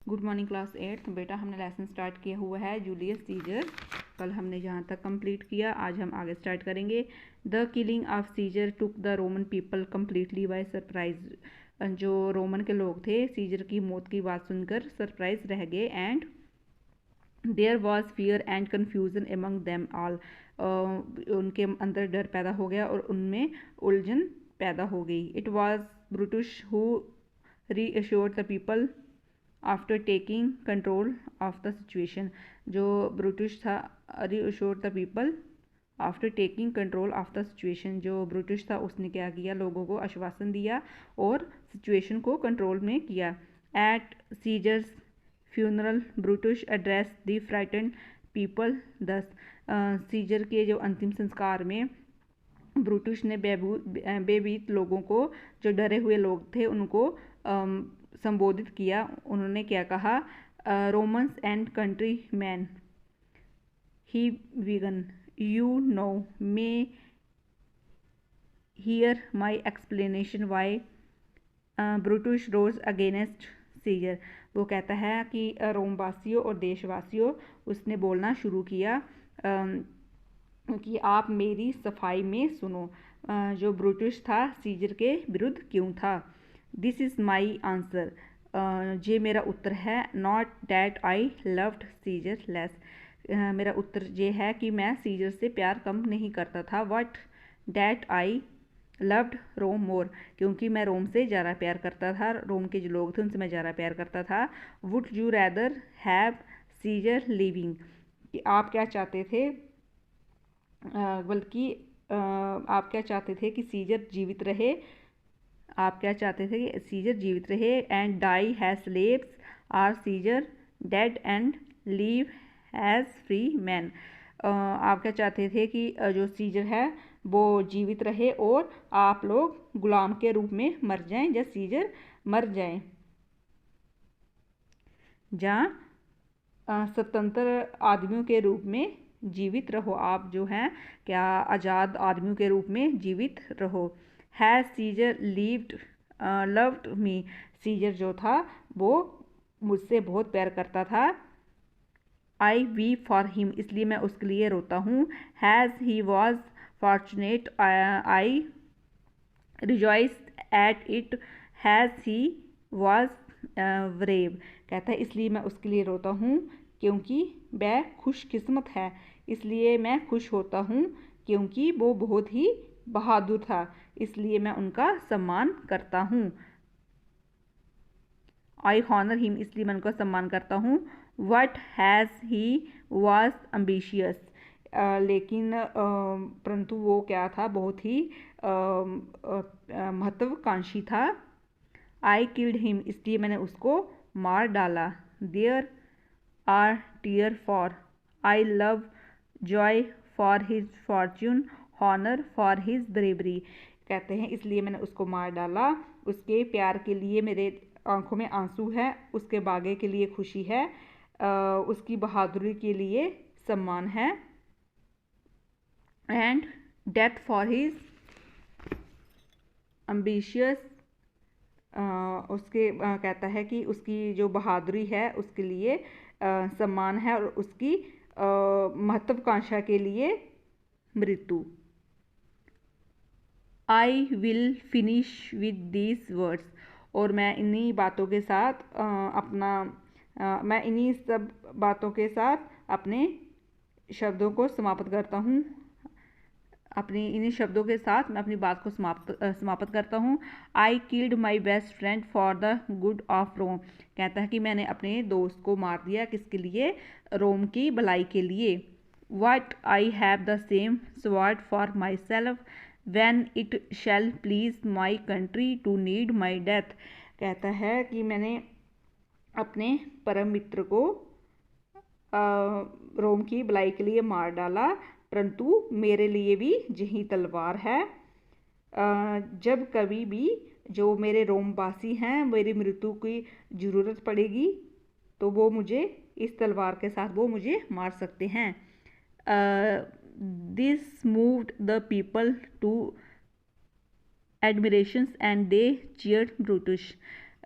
Good morning class 8। बेटा हमने lesson start किया हुआ है जूलियस सीजर। कल हमने जहाँ तक कंप्लीट किया आज हम आगे स्टार्ट करेंगे। The killing of Caesar took the Roman people completely by surprise. जो रोमन के लोग थे सीजर की मौत की बात सुनकर सरप्राइज रह गए। And there was fear and confusion among them all. उनके अंदर डर पैदा हो गया और उनमें उलझन पैदा हो गई। It was Brutus who reassured the people after taking control of the situation. जो ब्रूटिश था reassured the people after taking control of the situation. जो ब्रिटिश था उसने क्या किया, लोगों को आश्वासन दिया और सिचुएशन को कंट्रोल में किया। At Caesar's funeral Brutus address the frightened people thus. Caesar के जो अंतिम संस्कार में ब्रूटुस ने बेबीत लोगों को, जो डरे हुए लोग थे, उनको संबोधित किया। उन्होंने क्या कहा, Romans and countrymen he began you know may hear my explanation why Brutus rose against Caesar. वो कहता है कि रोमवासियों और देशवासियों, उसने बोलना शुरू किया कि आप मेरी सफाई में सुनो। जो ब्रूटुस था सीजर के विरुद्ध क्यों था। दिस इज़ माई आंसर, ये मेरा उत्तर है। Not that I loved Caesar less. मेरा उत्तर ये है कि मैं सीजर से प्यार कम नहीं करता था। वट डैट आई लव्ड रोम मोर, क्योंकि मैं रोम से ज़्यादा प्यार करता था, रोम के जो लोग थे उनसे मैं ज़्यादा प्यार करता था। Would you rather have Caesar living, कि आप क्या चाहते थे, बल्कि आप क्या चाहते थे कि सीजर जीवित रहे। आप क्या चाहते थे कि सीजर जीवित रहे। And die as slaves or Caesar dead and live as free man. आप क्या चाहते थे कि जो सीजर है वो जीवित रहे और आप लोग गुलाम के रूप में मर जाएं, या सीजर मर जाएं, जहाँ स्वतंत्र आदमियों के रूप में जीवित रहो। आप जो हैं क्या आज़ाद आदमियों के रूप में जीवित रहो। As Caesar lived loved me, Caesar जो था वो मुझसे बहुत प्यार करता था। आई वी फॉर हिम, इसलिए मैं उसके लिए रोता हूँ। Has he was fortunate I rejoice at it. Has he was brave, कहता है इसलिए मैं उसके लिए रोता हूँ क्योंकि वह खुशकिस्मत है। इसलिए मैं खुश होता हूँ क्योंकि वो बहुत ही बहादुर था, इसलिए मैं उनका सम्मान करता हूँ। आई हॉनर हिम, इसलिए मैं उनका सम्मान करता हूँ। What has he was ambitious, लेकिन परंतु वो क्या था, बहुत ही महत्वाकांक्षी था। आई किल्ड हिम, इसलिए मैंने उसको मार डाला। There are tear for I love, joy for his fortune, honour for his bravery, कहते हैं इसलिए मैंने उसको मार डाला। उसके प्यार के लिए मेरे आंखों में आंसू है, उसके बागे के लिए खुशी है, उसकी बहादुरी के लिए सम्मान है। And death for his ambitious, उसके कहता है कि उसकी जो बहादुरी है उसके लिए सम्मान है, और उसकी महत्वाकांक्षा के लिए मृत्यु। I will finish with these words, और मैं इन्हीं बातों के साथ मैं इन्हीं सब बातों के साथ अपने शब्दों को समाप्त करता हूँ। अपनी इन्हीं शब्दों के साथ मैं अपनी बात को समाप्त करता हूँ। I killed my best friend for the good of Rome, कहता है कि मैंने अपने दोस्त को मार दिया, किसके लिए, रोम की भलाई के लिए। What I have the same sword for myself when it shall please my country to need my death, कहता है कि मैंने अपने परम मित्र को रोम की भलाई के लिए मार डाला, परंतु मेरे लिए भी यही तलवार है। जब कभी भी जो मेरे रोमवासी हैं मेरी मृत्यु की ज़रूरत पड़ेगी तो वो मुझे इस तलवार के साथ वो मुझे मार सकते हैं। This moved the people to admirations and they cheered Brutus,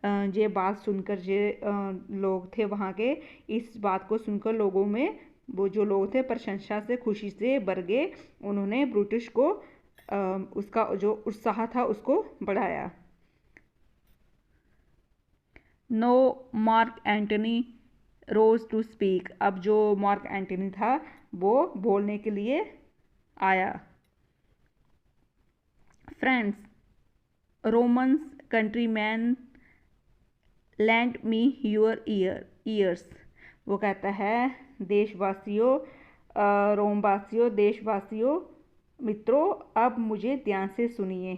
ये बात सुनकर ये लोग थे वहाँ के, इस बात को सुनकर लोगों में वो जो लोग थे प्रशंसा से खुशी से भर गए। उन्होंने ब्रूटस को उसका जो उत्साह था उसको बढ़ाया। Now Mark Antony rose to speak. अब जो मार्क एंटनी था वो बोलने के लिए आया। Friends, Romans, countryman, land me your ears. वो कहता है देशवासियों, रोमवासियों, देशवासियों, मित्रों, अब मुझे ध्यान से सुनिए।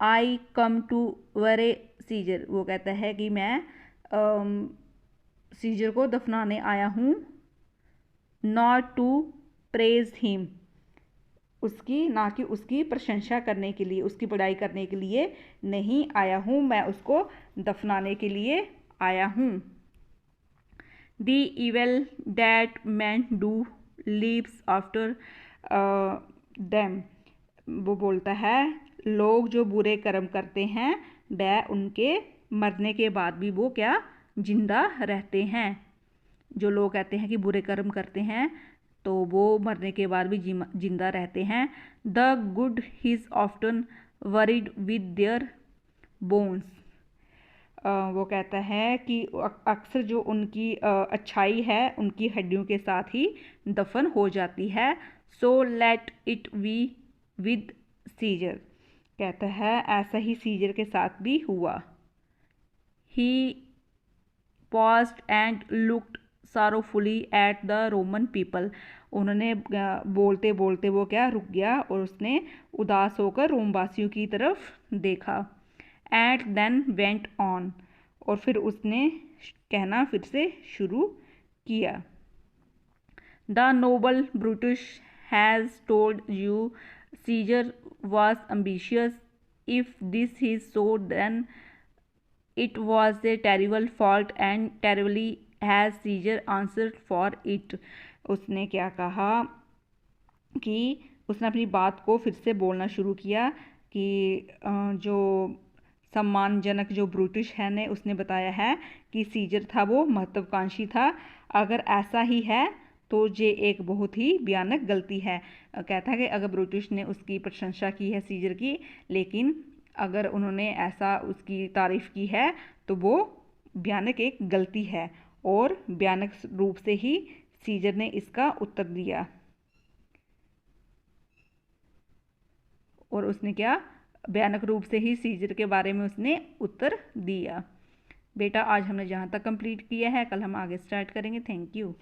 आई कम टू वरे सीजर। वो कहता है कि मैं सीजर को दफनाने आया हूँ। Not to praise him. उसकी ना कि उसकी प्रशंसा करने के लिए, उसकी बड़ाई करने के लिए नहीं आया हूँ, मैं उसको दफनाने के लिए आया हूँ। The evil that man do leaves after them. वो बोलता है लोग जो बुरे कर्म करते हैं वह उनके मरने के बाद भी वो क्या जिंदा रहते हैं। जो लोग कहते हैं कि बुरे कर्म करते हैं तो वो मरने के बाद भी जिंदा रहते हैं। The good is often worried with their bones. वो कहता है कि अक्सर जो उनकी अच्छाई है उनकी हड्डियों के साथ ही दफन हो जाती है। So let it be with Caesar. कहता है ऐसा ही सीजर के साथ भी हुआ। ही paused and looked sorrowfully at the Roman people। उन्होंने बोलते बोलते वो क्या रुक गया और उसने उदास होकर रोमवासियों की तरफ देखा। and then went on। और फिर उसने कहना फिर से शुरू किया। The noble Brutus has told you Caesar was ambitious. If this is so, then it was a terrible fault and terribly has Caesar answered for it। उसने क्या कहा कि उसने अपनी बात को फिर से बोलना शुरू किया कि जो सम्मानजनक जो ब्रूटस है ने उसने बताया है कि सीजर था वो महत्वाकांक्षी था। अगर ऐसा ही है तो ये एक बहुत ही भयानक गलती है। कहता है कि अगर ब्रूटस ने उसकी प्रशंसा की है सीजर की, लेकिन अगर उन्होंने ऐसा उसकी तारीफ की है तो वो भयानक एक गलती है। और भयानक रूप से ही सीजर ने इसका उत्तर दिया। और उसने क्या भयानक रूप से ही सीजर के बारे में उसने उत्तर दिया। बेटा आज हमने जहाँ तक कंप्लीट किया है, कल हम आगे स्टार्ट करेंगे। Thank you.